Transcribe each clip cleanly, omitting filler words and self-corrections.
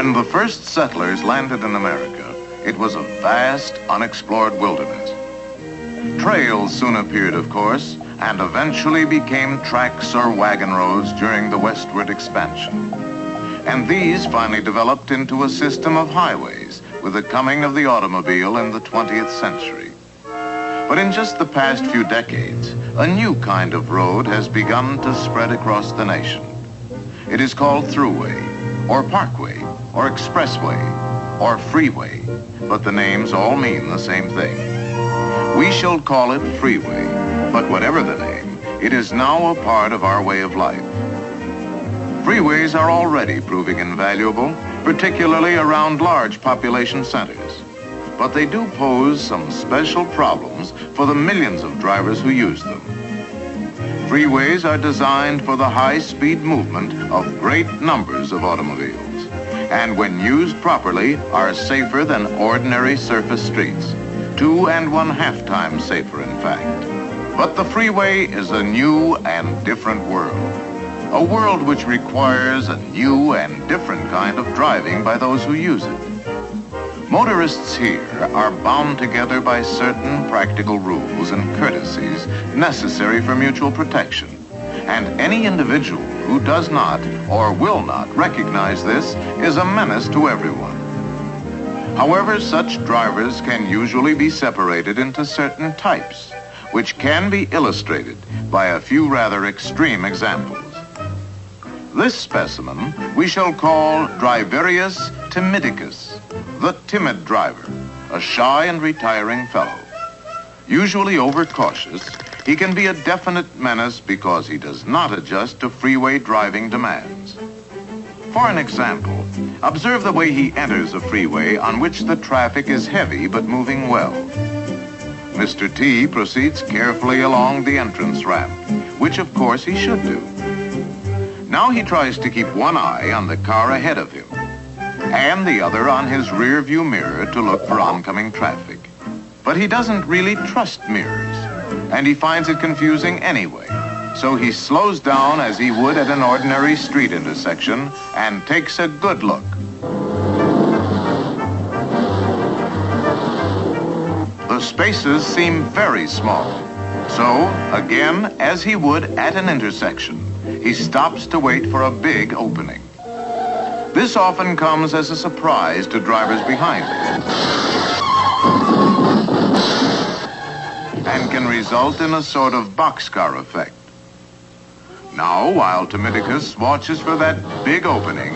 When the first settlers landed in America, it was a vast, unexplored wilderness. Trails soon appeared, of course, and eventually became tracks or wagon roads during the westward expansion. And these finally developed into a system of highways with the coming of the automobile in the 20th century. But in just the past few decades, a new kind of road has begun to spread across the nation. It is called thruway, or parkway, or expressway, or freeway, but the names all mean the same thing. We shall call it freeway, but whatever the name, it is now a part of our way of life. Freeways are already proving invaluable, particularly around large population centers. But they do pose some special problems for the millions of drivers who use them. Freeways are designed for the high-speed movement of great numbers of automobiles, and when used properly, are safer than ordinary surface streets. 2.5 times safer, in fact. But the freeway is a new and different world. A world which requires a new and different kind of driving by those who use it. Motorists here are bound together by certain practical rules and courtesies necessary for mutual protection. And any individual who does not or will not recognize this is a menace to everyone. However, such drivers can usually be separated into certain types, which can be illustrated by a few rather extreme examples. This specimen we shall call Driverius timidicus, the timid driver, a shy and retiring fellow. Usually overcautious, he can be a definite menace because he does not adjust to freeway driving demands. For an example, observe the way he enters a freeway on which the traffic is heavy but moving well. Mr. T proceeds carefully along the entrance ramp, which of course he should do. Now he tries to keep one eye on the car ahead of him and the other on his rear view mirror to look for oncoming traffic. But he doesn't really trust mirrors, and he finds it confusing anyway. So he slows down as he would at an ordinary street intersection and takes a good look. The spaces seem very small. So, again, as he would at an intersection, he stops to wait for a big opening. This often comes as a surprise to drivers behind him and can result in a sort of boxcar effect. Now, while Timidicus watches for that big opening,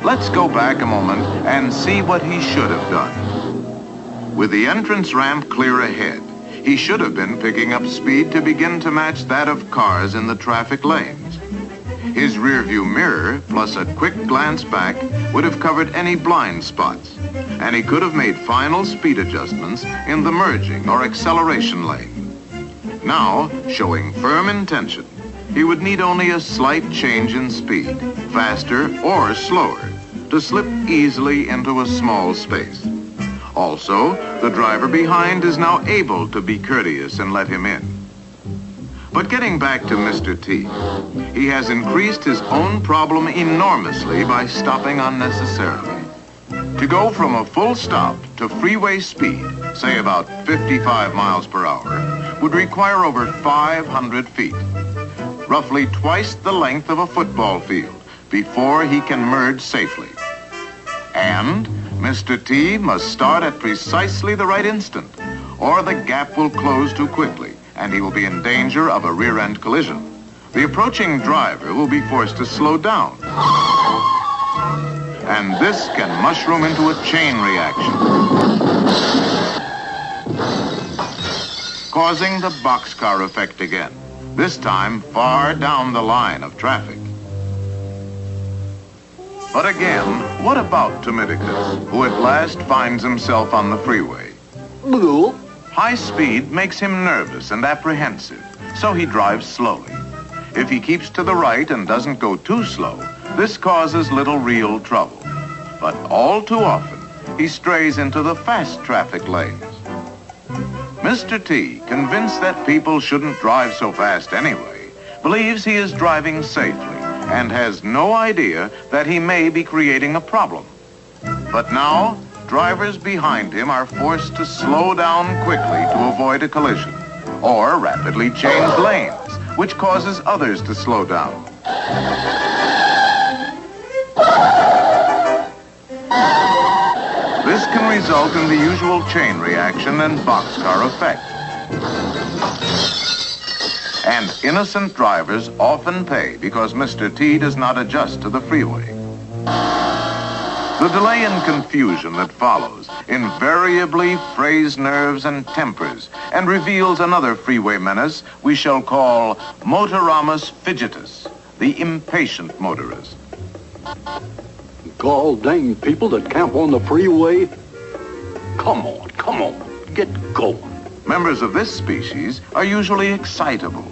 let's go back a moment and see what he should have done. With the entrance ramp clear ahead, he should have been picking up speed to begin to match that of cars in the traffic lanes. His rearview mirror, plus a quick glance back, would have covered any blind spots, and he could have made final speed adjustments in the merging or acceleration lane. Now, showing firm intention, he would need only a slight change in speed, faster or slower, to slip easily into a small space. Also, the driver behind is now able to be courteous and let him in. But getting back to Mr. T, he has increased his own problem enormously by stopping unnecessarily. To go from a full stop to freeway speed, say about 55 miles per hour, would require over 500 feet, roughly twice the length of a football field, before he can merge safely. And Mr. T must start at precisely the right instant, or the gap will close too quickly, and he will be in danger of a rear-end collision. The approaching driver will be forced to slow down. And this can mushroom into a chain reaction, causing the boxcar effect again, this time far down the line of traffic. But again, what about Timidicus, who at last finds himself on the freeway? High speed makes him nervous and apprehensive, so he drives slowly. If he keeps to the right and doesn't go too slow, this causes little real trouble. But all too often, he strays into the fast traffic lanes. Mr. T, convinced that people shouldn't drive so fast anyway, believes he is driving safely and has no idea that he may be creating a problem. But now, drivers behind him are forced to slow down quickly to avoid a collision, or rapidly change lanes, which causes others to slow down. This can result in the usual chain reaction and boxcar effect. And innocent drivers often pay because Mr. T does not adjust to the freeway. The delay and confusion that follows invariably frays nerves and tempers and reveals another freeway menace we shall call Motoramus fidgetus, the impatient motorist. Gall dang people that camp on the freeway. Come on, get going. Members of this species are usually excitable,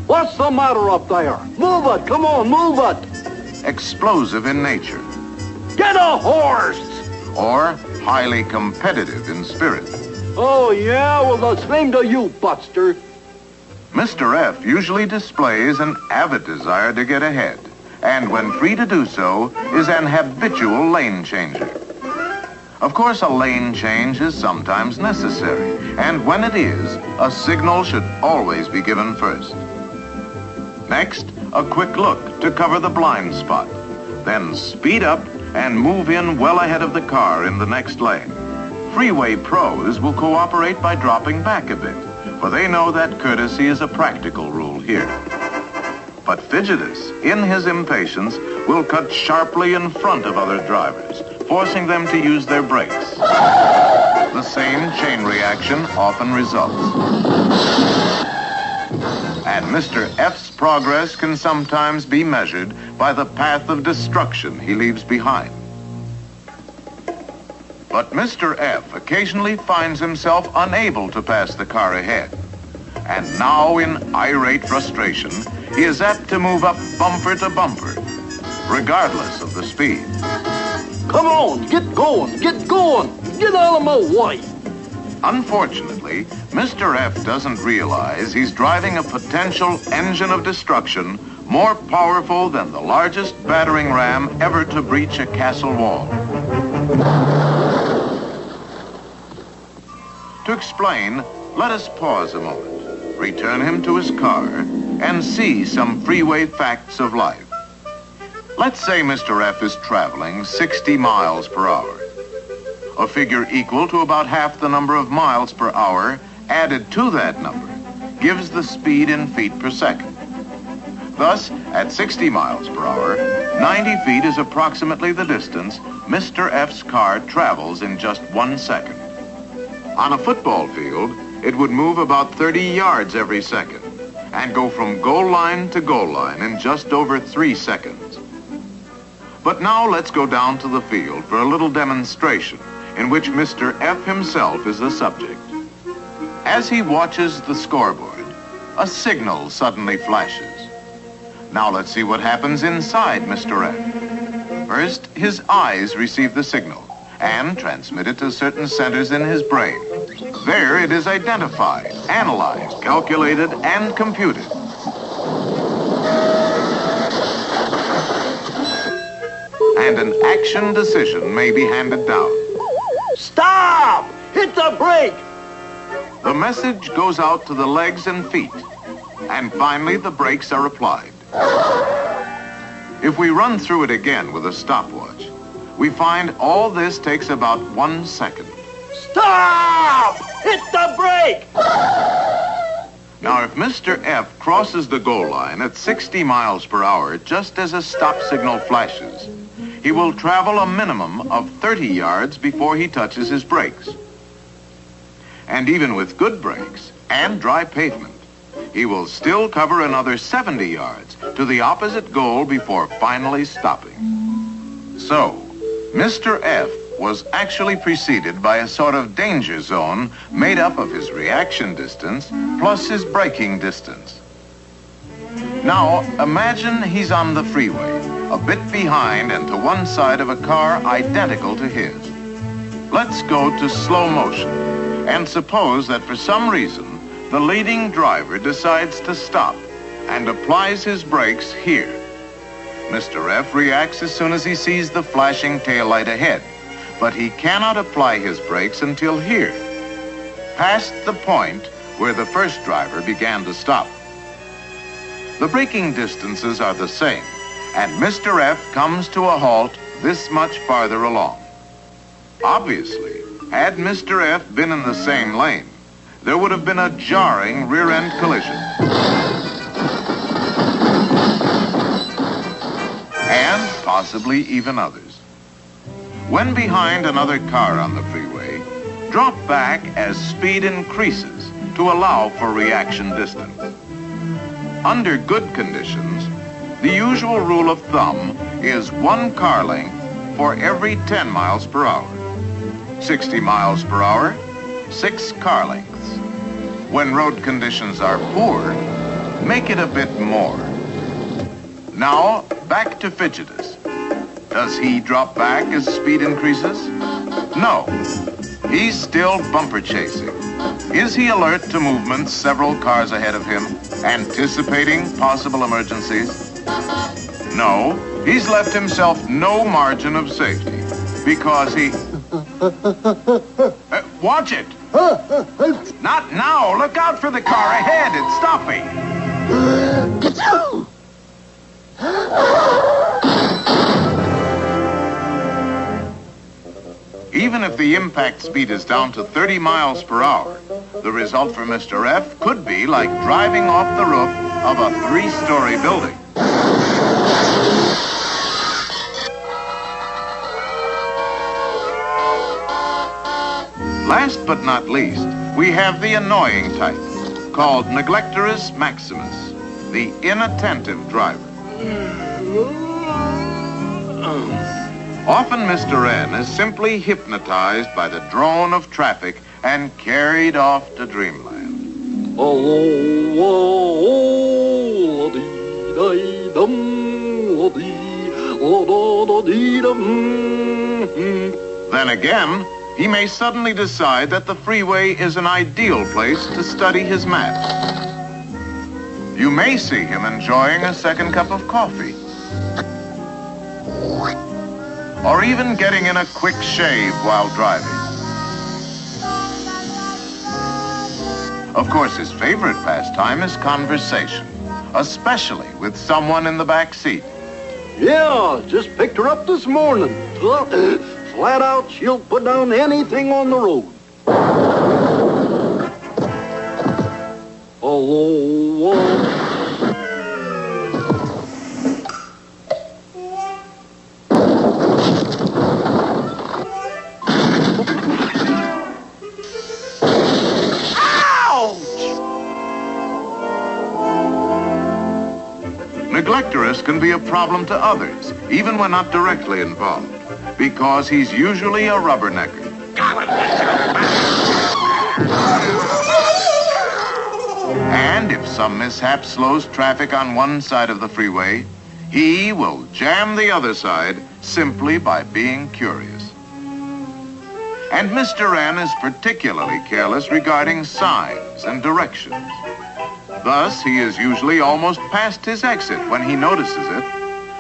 What's the matter up there? Move it, come on, move it. explosive in nature, Get a horse. or highly competitive in spirit. Oh, yeah, well, the same to you, Buster. Mr. F usually displays an avid desire to get ahead, and when free to do so, is an habitual lane changer. Of course, a lane change is sometimes necessary, and when it is, a signal should always be given first. Next, a quick look to cover the blind spot. Then speed up and move in well ahead of the car in the next lane. Freeway pros will cooperate by dropping back a bit, for they know that courtesy is a practical rule here. But Fidgetus, in his impatience, will cut sharply in front of other drivers, forcing them to use their brakes. The same chain reaction often results. And Mr. F's progress can sometimes be measured by the path of destruction he leaves behind. But Mr. F occasionally finds himself unable to pass the car ahead. And now, in irate frustration, he is apt to move up bumper to bumper, regardless of the speed. Come on, get going, get out of my way. Unfortunately, Mr. F doesn't realize he's driving a potential engine of destruction more powerful than the largest battering ram ever to breach a castle wall. To explain, let us pause a moment, return him to his car, and see some freeway facts of life. Let's say Mr. F is traveling 60 miles per hour. A figure equal to about half the number of miles per hour added to that number gives the speed in feet per second. Thus, at 60 miles per hour, 90 feet is approximately the distance Mr. F's car travels in just 1 second. On a football field, it would move about 30 yards every second and go from goal line to goal line in just over 3 seconds. But now let's go down to the field for a little demonstration in which Mr. F himself is the subject. As he watches the scoreboard, a signal suddenly flashes. Now let's see what happens inside Mr. F. First, his eyes receive the signal and transmit it to certain centers in his brain. There it is identified, analyzed, calculated, and computed. And an action decision may be handed down. Stop! Hit the brake! The message goes out to the legs and feet, and finally the brakes are applied. If we run through it again with a stopwatch, we find all this takes about 1 second. Stop! Hit the brake! Now, if Mr. F crosses the goal line at 60 miles per hour just as a stop signal flashes, he will travel a minimum of 30 yards before he touches his brakes. And even with good brakes and dry pavement, he will still cover another 70 yards to the opposite goal before finally stopping. So, Mr. F was actually preceded by a sort of danger zone made up of his reaction distance plus his braking distance. Now, imagine he's on the freeway, a bit behind and to one side of a car identical to his. Let's go to slow motion and suppose that for some reason, the leading driver decides to stop and applies his brakes here. Mr. F reacts as soon as he sees the flashing taillight ahead, but he cannot apply his brakes until here, past the point where the first driver began to stop. The braking distances are the same, and Mr. F comes to a halt this much farther along. Obviously, had Mr. F been in the same lane, there would have been a jarring rear-end collision. And possibly even others. When behind another car on the freeway, drop back as speed increases to allow for reaction distance. Under good conditions, the usual rule of thumb is 1 car length for every 10 miles per hour. 60 miles per hour, 6 car lengths. When road conditions are poor, make it a bit more. Now, back to Fidgetus. Does he drop back as speed increases? No. He's still bumper chasing. Is he alert to movements several cars ahead of him, anticipating possible emergencies? No. He's left himself no margin of safety because he... watch it! Not now! Look out for the car ahead! It's stopping! Even if the impact speed is down to 30 miles per hour, the result for Mr. F could be like driving off the roof of a 3-story building. Last but not least, we have the annoying type, called Neglectorus Maximus, the inattentive driver. Often Mr. N is simply hypnotized by the drone of traffic and carried off to dreamland. Then again, he may suddenly decide that the freeway is an ideal place to study his maps. You may see him enjoying a second cup of coffee, or even getting in a quick shave while driving. Of course, his favorite pastime is conversation, especially with someone in the back seat. Yeah, just picked her up this morning. Flat out, she'll put down anything on the road. Neglectorus can be a problem to others, even when not directly involved, because he's usually a rubbernecker. And if some mishap slows traffic on one side of the freeway, he will jam the other side simply by being curious. And Mr. N is particularly careless regarding signs and directions. Thus, he is usually almost past his exit when he notices it,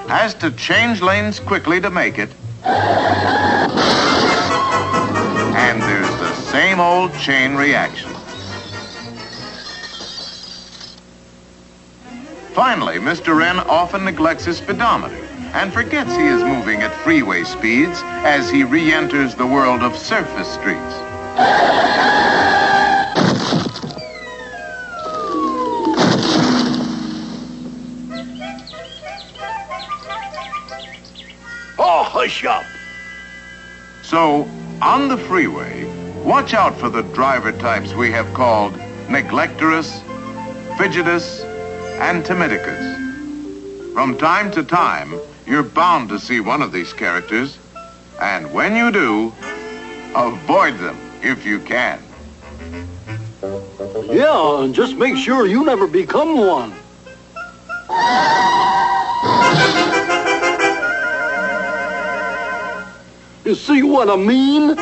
has to change lanes quickly to make it, and there's the same old chain reaction. Finally, Mr. N often neglects his speedometer and forgets he is moving at freeway speeds as he re-enters the world of surface streets. Oh, hush up! So, on the freeway, watch out for the driver types we have called Neglectorus, Fidgetus, and Timidicus. From time to time, you're bound to see one of these characters, and when you do, avoid them if you can. Yeah, and just make sure you never become one. You see what I mean?